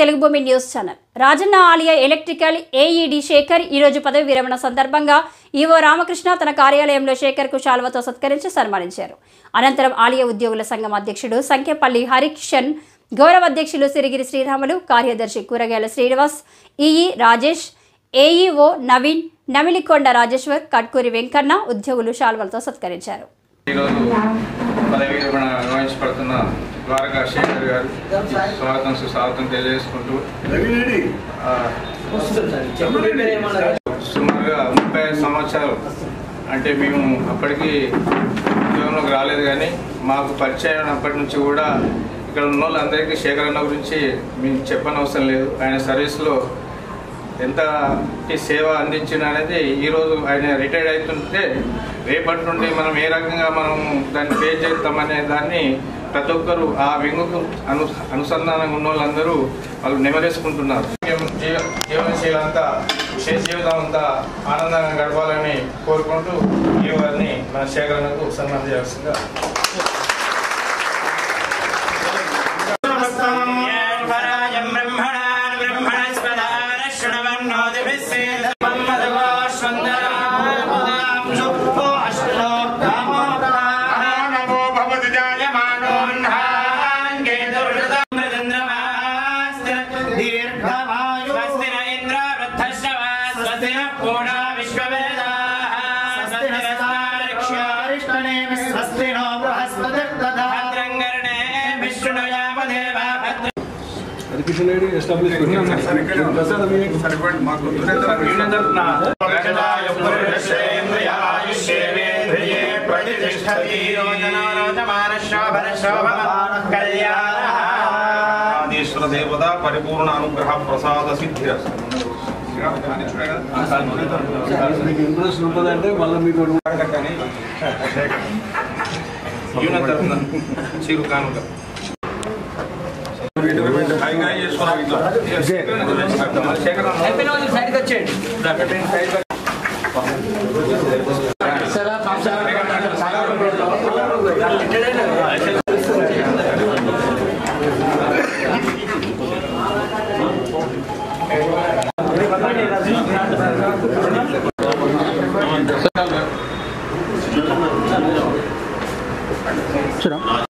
తెలుగు భూమి news channel. Rajanna ఆలయ electrical AED Shekhar ఈరోజు పదవి విరమణ సందర్భంగా ఈవో రామకృష్ణ తన కార్యాలయంలో శేఖర్కు శాల్వతో సత్కరించి సన్మానించారు. అనంతరం ఆలయ ఉద్యోగుల సంఘం అధ్యక్షుడు సంఖ్యపల్లి హరికిషన్, గౌరవ అధ్యక్షులు సిరిగిరి శ్రీరాములు, కార్యదర్శి కూరగాయల శ్రీనివాస్, ఈఈ రాజేష్, ఏఈఓ నవీన్, నమిలికొండ రాజేశ్వర్, కట్కూరి వెంకన్న ఉద్యోగులు శాల్వలతో సత్కరించారు. ద్వారకా శేఖర్ గారు స్వాగతం సుస్వాగతం తెలియజేసుకుంటూ సుమారుగా 35 సంవత్సరాలు అంటే మేము అప్పటికి ఉద్యోగంలోకి రాలేదు, కానీ మాకు పరిచయం అయినప్పటి నుంచి కూడా ఇక్కడ ఉన్న వాళ్ళందరికీ శేఖర్ అన్న గురించి మేము చెప్పనవసరం లేదు. ఆయన సర్వీస్లో ఎంత సేవ అందించిన అనేది ఈరోజు ఆయన రిటైర్డ్ అవుతుంటే రేపటి నుండి మనం ఏ రకంగా మనం దాన్ని పే చేస్తామనే దాన్ని ప్రతి ఒక్కరు ఆ వింగుకు అనుసంధానంగా ఉన్న వాళ్ళందరూ వాళ్ళు నెమరేసుకుంటున్నారు. జీవనశీలంతా విశేష జీవితం అంతా ఆనందంగా గడపాలని కోరుకుంటూ ఈ వారిని మన శేఖరణకు సన్మానం చేయాల్సిందిగా దేవత పరిపూర్ణ అనుగ్రహ ప్రసాద సిద్ధి ఇంట్రెస్ట్ ఉంటుందంటే మళ్ళీ మీకు చిరు కానుక సైడ్కి వచ్చేయండి.